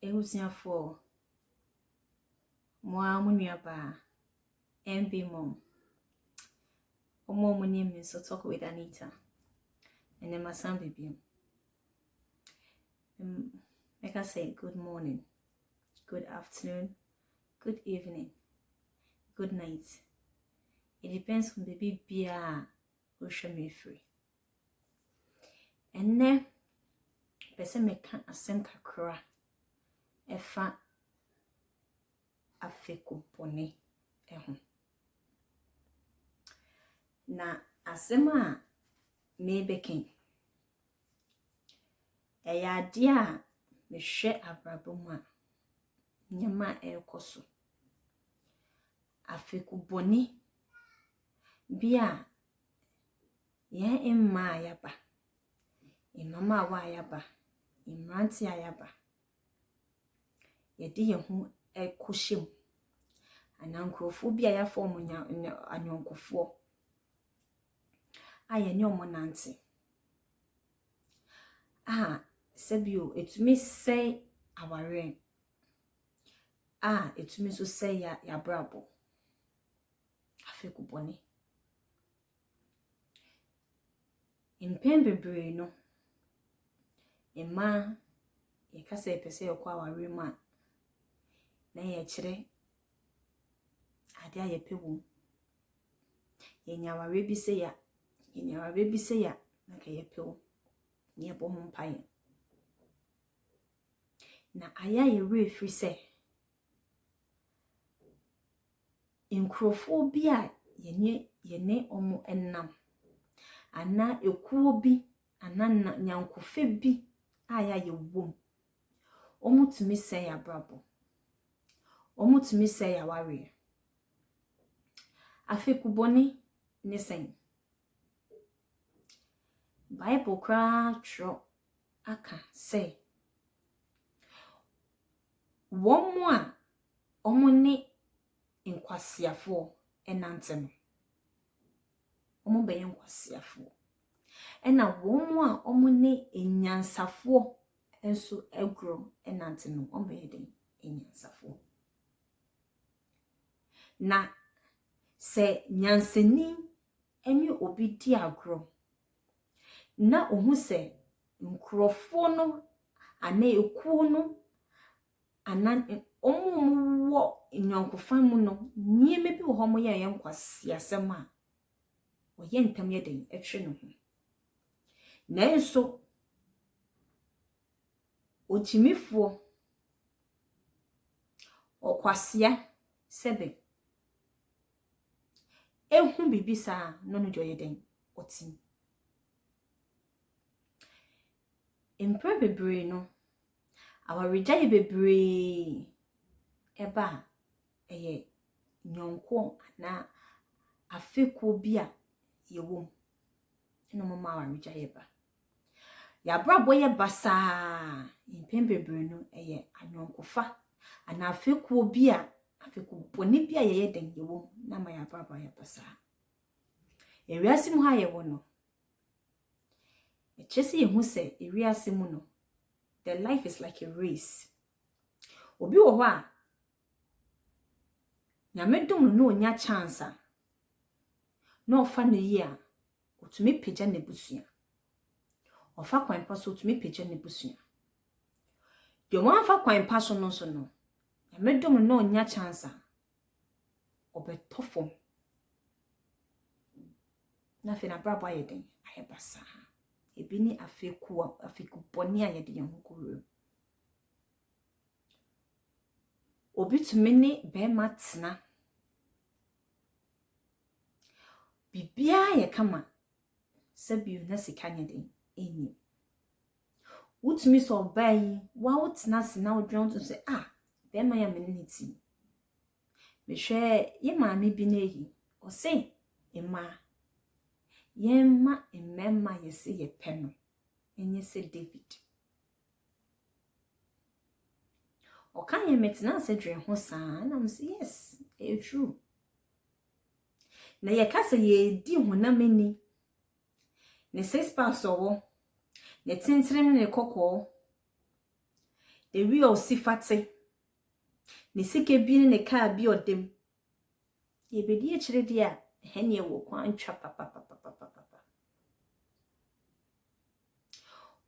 Ehusiafo Moa Munyaba MB Mom Omo Munim so talk with Anita and then my son baby. Like I say, good morning, good afternoon, good evening, good night. It depends on baby bia who show me free. And then person me can asem kakra efa afeku bone eho. Na asema me beken eya ade a me hwe abrabom a nyama ekoso afeku bone bia ye emma ayaba imama wa ayaba imranti ayaba ye de ye hu ekohyem anankrofo bia ya form anyonkofo aye ne omonante sebio etumi sei aware etumi so sei ya brabo afeku bone impen bebre no emma ye kasa epese yokwa aware mu a na ye kire ade aye pewu ye nyaware bi se ya ye nyaware bi se ya na ka ye pewu ne bo ho mpaye na aya ye refri se inkrofo bi a ye ne omo ennam ana ekuo bi ana nyankofe bi aya ye wom omutumi se ya brabo omutumi se ya ware afeku bone ne sen Bible kra tro aka se womo a omo ne nkwasiafo enantem omo be nkwasiafo ena womo a omo ne enyansafo enso agro enantem omo be den enyansafo na se nyansani eni obi di agro na ohu se nkrofo no ana ekuo no ana omo nyankofa mu no nieme bi wo homo ye nkwasi asem a oye ntam ye den etwe no ho na enso otimifo okwasia sebe ehu bibisa no no joye den otim impre bebre no awareja ye bebre eba eye nyonko na afeku bia ye wom eno mama awareja ye ba ya brabo ye basa impre bebre no eye anyonkofa ana afeku bia afeku boni bia ye den ye wom na ma ya brabo ye basa ewiase mu ha ye wono echesi ye hu se ewiase mu no the life is like a race obi wo ho a nyamedum no onya chance a no ofa no yi a otumi peja ne busua ofa kwan pa so otumi peja ne busua de mo afa kwan pa so no nyamedum no onya chance a obetofom na fe na brabo ayeden ayebasa ebi ni afeku boni ayede ye ho koro obi tumi ne be matna bibia ye kama sabiu na sika nyeden eni utumi so bai wa utna se na odwon to se be ma ya meniti me hwe ye maame bi na ehi o se emma yemma emmemma yesi ye peno enye se David o kan ye metina se dwen ho saa na mo se yes true na ye kasa ye di honam ani ne six pass owo ne tintirim ne kokko ewi osifate ne sike bi ne ka bi odem ye bedi e kire dia hene wo kwan twa papa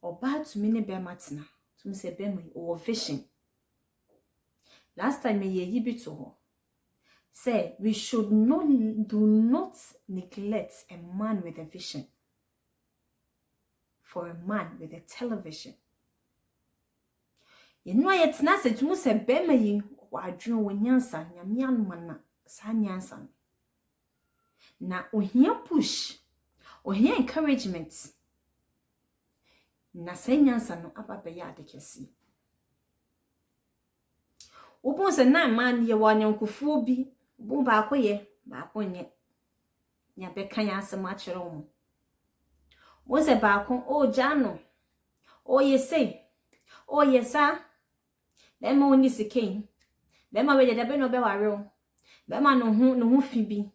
oba tumi ne be matena tumi se be me o vision last time me ye bi to ho say we should not do not neglect a man with a vision for a man with a television. You know yet na se tumu se be ma yi wadwun wo nyansa nyame anuma sa nyansa na ohia push ohia encouragement na se nyansa no ababe ya adekesi obon se na man ye wanyankufuo bi bon ba akoye ba akonye nya be kan asem a kire wo mo se ba akon o jano o yese o yesa bema oni sikein bema we de be no be ware bema no hu fi bi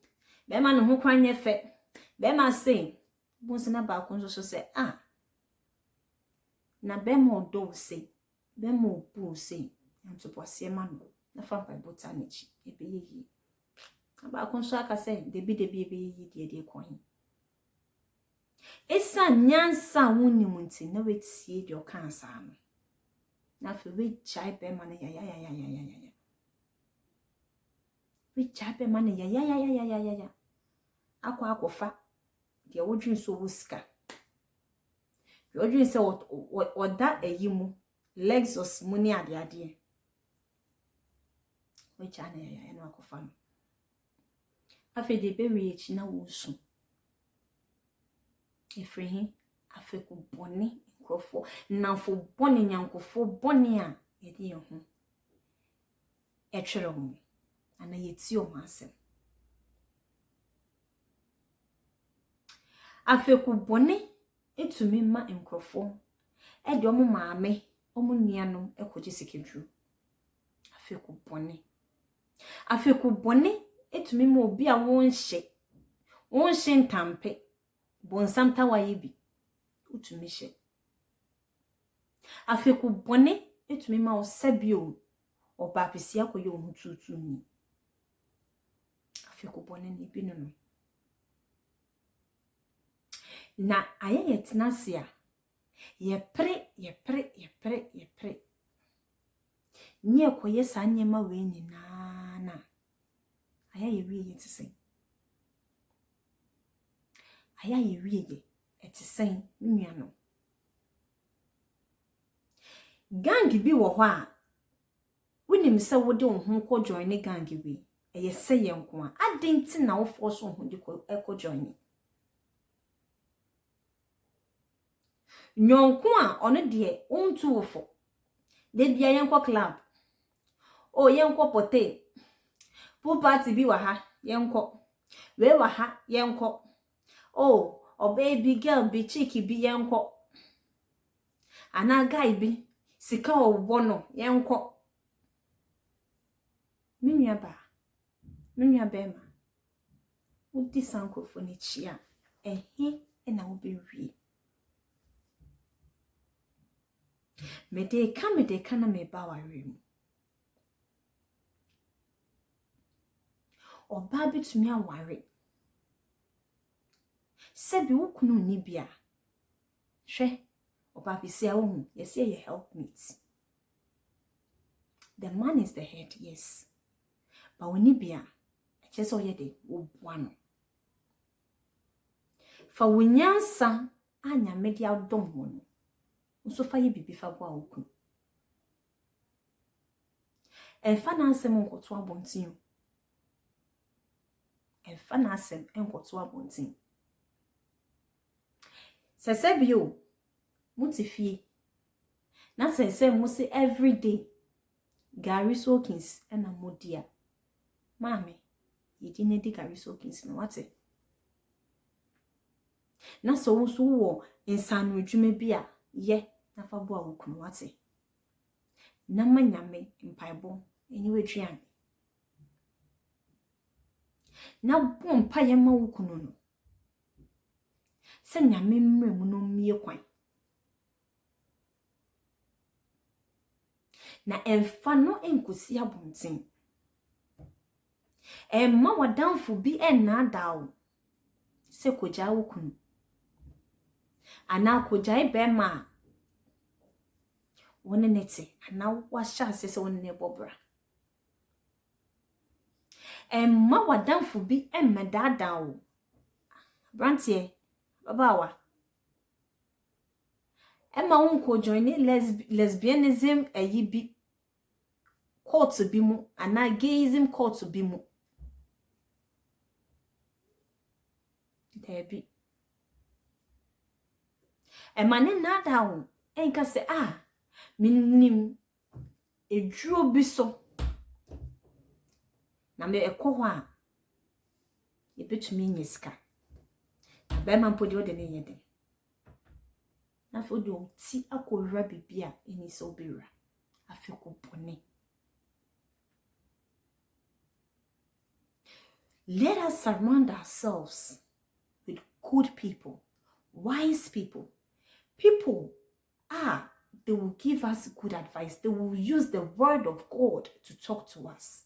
bema no hu kwanye fe bema say bonse na ba kon so say na bema odo say bema obu say anto posie ma no na fa pa botanichi ebe yi ba kon so aka say debi ebe yi de kon esa nyansa wonimu nti na wetie de okansa no na fe we chai be ma na ya we chai be ma na ya akwafa de wodwin so wuska de wodwin se oda ayimu Lexus muni ade we chai na ya no akwafa no afi de be we echi na wusu efrehin afeku boni nkrofo nanfo boni nyankofo boni a yedi ye ho etwere ho ana yeti o masem afeku boni etumi ma nkrofo e de omo maame omo nuanom ekoje sekedru afeku boni etumi ma obi a wonhye ntampe bonsam tawaye bi utumi hye afeku boni etumi ma osabio oba pesia koye ohun tutu ni afeku boni ni bi no na aye yetenase a ye pre ni ekoye sa nyema we nyina na aye ye wi yetisen aya ye wiege etisen nnuano gang bi wo ho a wonim se wode wo ho ko join ne gang bi eye se ye nko a adenti na wo force wo ho de ko join nyonko a ono de ontu wo fo de bia yenko club o yenko pote pool party bi wa ha yenko we wa ha yenko oh baby girl be cheeky bi yenko ana guy bi sika obo no yenko minua be ma udi sankofo ni chia ehe na wo be wie me de ka na me ba ware mu oba bitumi aware sebi wukunu ni bia hwe oba bisia wo hu yesi ye help me the man is the head yes but woni bia cheso ye de obua no fa wonyansa anya media dom ho no nso fa ye bibi fa bo a okunu enfa na asem nkoto abontin enfa na asem nkoto abontin sesebio mutifie na sese musi everyday Gary Sokins ena modia mame yedi ne di Gary Sokins no wate na so nso wo insanu adwuma bia ye na fa bo a wokunu wate na manyame mpaibo eni wedwan na bo mpaye ma wokunu no se nyame mmremu no mie kwan na emfa no enkosi abonten emma wadanfo bi enadawo se koja wo kunu ana koja ibema woni nete ana wa sha se woni ne bobra emma wadanfo bi emmedadawo brantie babawa emma wonko join lesbianism ayi bi court bi mu ana gayism court bi mu debi emma ne nadawo enka se minim eduro bi so na me ekoho a ebetumi nyeska ba ma mpodi o de ne yede na fo do ti akowura bibia eni so bewura afiko bone. Let us surround ourselves with good people, wise people. People they will give us good advice. They will use the word of God to talk to us.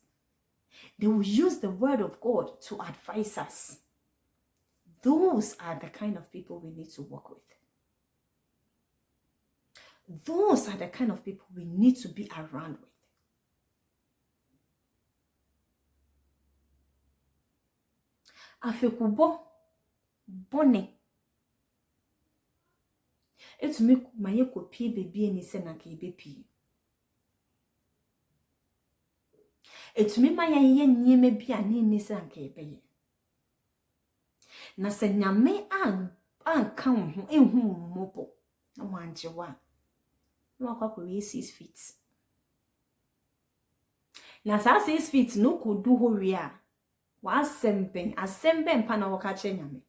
They will use the word of God to advise us. Those are the kind of people we need to work with. Those are the kind of people we need to be around with. Afekubo bone etumi maye kopi bebi eni se na ka ebepi etumi maye ye nyeme bi ani ni se na ka ebeye na se nyame anka ho ehu mopo na wanjewa na akwa 6 feet na sa 6 feet no kodu ho wi a wa asemben pa na wakache nyame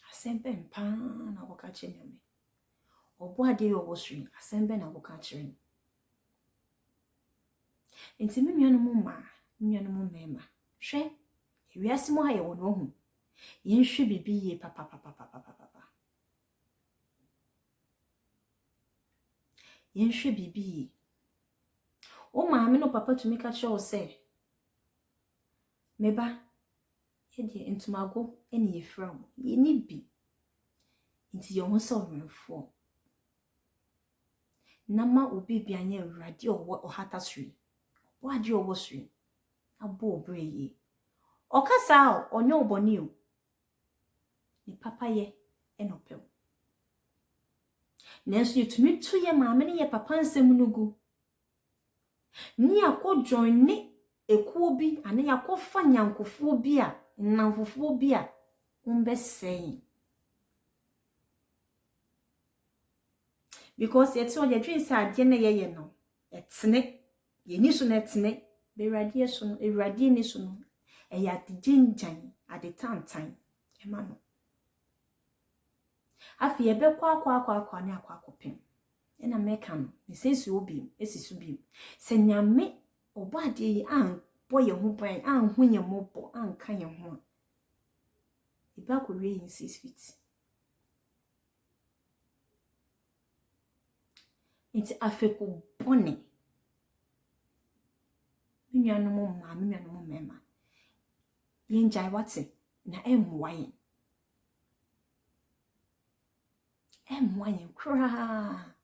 asemben pa na wakache nyame obo ade yo wosri asemben na wakache enti me nuanu ma mema hwe ewiase mo haye wono hu yenhwe bibi ye papa yenhwe bibi o maame no papa tumi ka che o se meba yedi entumago eni yefram yeni bi nti ye ho so renfo nama obi bianye awurade o hata suri o ade o wosuri abo obreye okasa onye oboni o ni papa ye enopel nenso yetumi tu ye maame ne ye papa nsem nugu ni akojoin ni ekuo bi ane yakofa nyankofo bi a nnamfofo bi a umbesen because yetso ye dream say ade na ye no etene ye ni so na etene be radie so no ewradie ni so no e ya dijinjan ade tantan e ma no afi ye be kwa ne akopem e na meka no me sensu obi esisu bi se nyame obade yi boye ho ban hunye mobo anka ye ho iba ko re 6 feet enti afeku bone minyanu mo mema yenjai wate na emwaye kra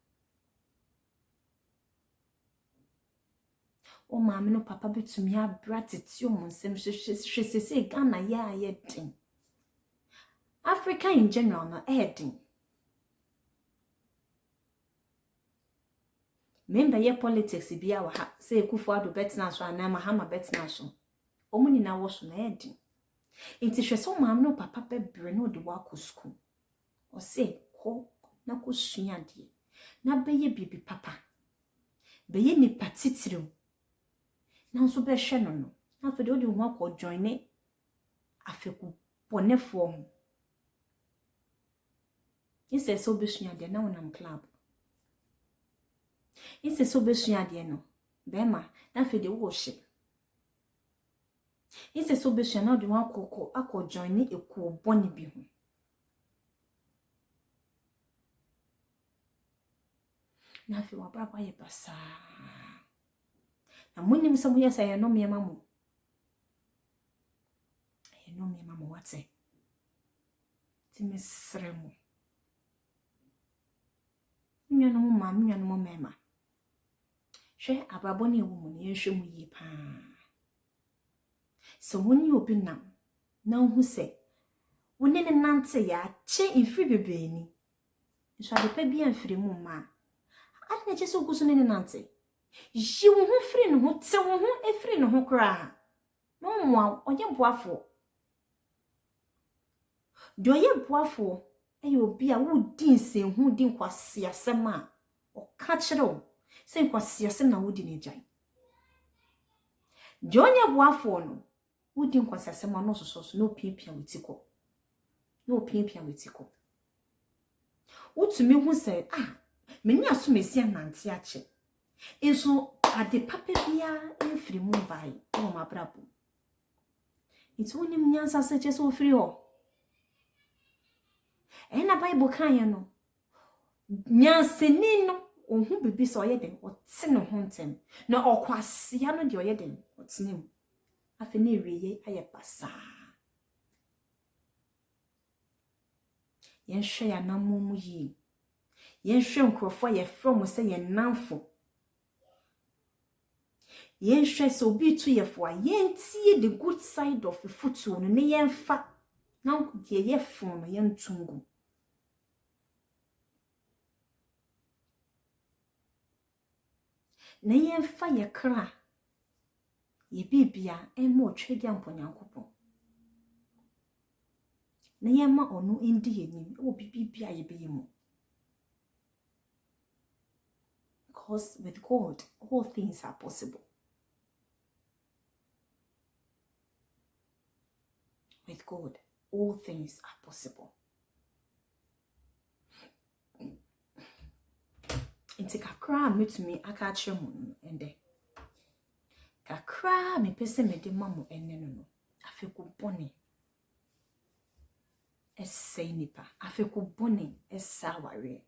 o maame no papa betumi abratiti o monsem hwesese Ghana ya ayedin Africa in general na edin member ye politics bia wa ha se Akufo-Addo betna so ana Mahama betna so omuni na wo so na edin enti hwese o maame no papa bebre no de wa ko school o se ko na ko sua de na beye bibi papa beye ni patitiro na so be hwe no na fe de odi ho akọ join ne afeku bonefo ho ise so be sua de na wonam club ise so be sua de no be ma na fe de wo hye ise so be sua na odi ho akọ join ne ekuo bone bi ho na afi wabrabo aye basa na munim se moye se ye no me mamo ye no me mamo wate ti mesre mo nyano mo ma nyano mo mema hwe abrabo ne ewo mo ne hwe mu yi pa so woni obi nam na hu se woni ne nante ya che ifri bebeni so ade pa bi amfiri mu ma ade na che se oguso ne nante yi wo ho firi no ho te wo ho efiri no ho kra no mo oye boafo do ye boafo e obi a wo din se hu din kwase asem a o ka kire o se kwase asem na wo din ejai do ye boafo no wo din kwase asem no soso no piapia wetiko no piapia wetiko utumi hu se meni asomesi anante ache enso ade papa bia enfiri mu bai o ma brabo itu woni mnyansa se che so firi ho na Bible kan ye no nyanseni no ohun bibi so ye den ote no ho ntem na okwasia no de oye den otenem afi na ewiye aye pasa yen hwe ya namumu yi yen hwe nkrofo ye from se ye nanfo yen hwe so bi tu ye fo yen tie the good side of the foot no ne yen fa na de ye fon no yen tungu na yen fa ye kra ye bibia mo twedi amponyankopon na yen ma onu ndi yenim o bibia ye be yemu because with God all things are possible. With God all things are possible. Inti kakra metumi aka kire mu ende kakra me pese me de mamo enne no afeku bone essay nipa afeku bone esaware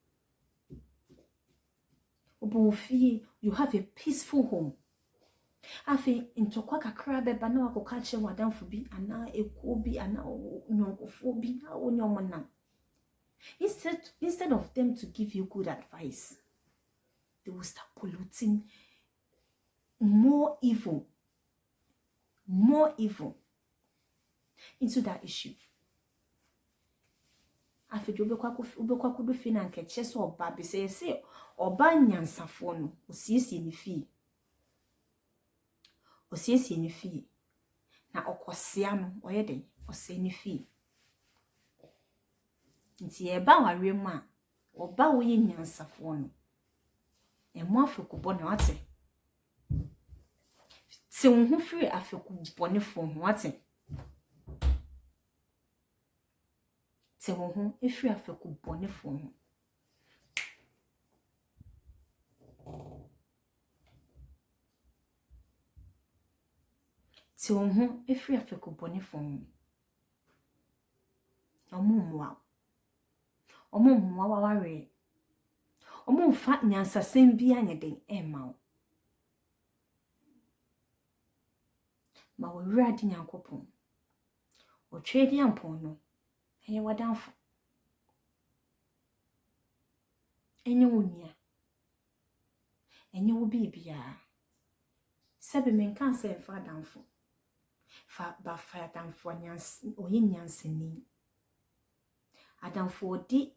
obofie you have a peaceful home afi intokwa kakra beba na wakoka kire wadanfo bi ana ekuo bi ana nyonkofo bi na onyomona instead of them to give you good advice, they will start polluting more evil into that issue. After ubekwa kudu fina nkeche so oba bi se oba nyansafo no osiesie ni fie na okosea no oye den ose ni fie nti eba ware mu a oba wo ye nyansafo no emu afeku bone wate se wo firi afeku bone fo ho wate se wo efiri afeku bone fo ho se wo efiri afeku bone fo ho omumwa waware omumfa nyansasem bi anyeden ema ma wo wurade nyankopon o twedi ampon no eye wadanfo enye wonia enye wo bibia sebe menkan se fa danfo fa danfo nyans oye nyansani adamfo di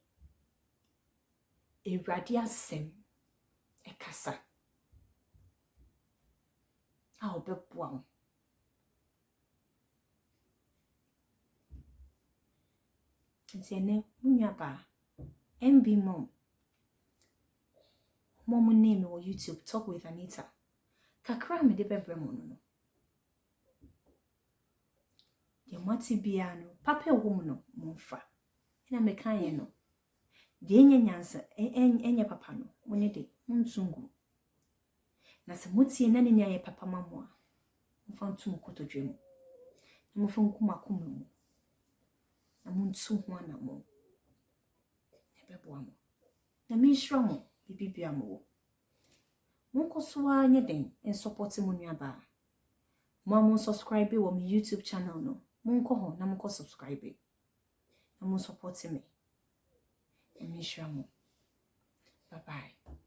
ewrade asem ekasa a obeboa wo ntiene munyaba MB mom name on YouTube Talk with Anita kakra me de bebremo no ye mati bia no papa wo no momfa ina me kan ye no de enye nyansa enye papa no woni de muntungu na se mutie na ne nya papa mamo a mfa ntum kotodwem na mfa nkuma kuma mu na muntu ho anamo ebeboa mo na mi hira mo bibibia mo koswa nye den en support mu nuaba mo subscribe wo my YouTube channel no monko ho na monko subscribe na mon support me. And bye bye.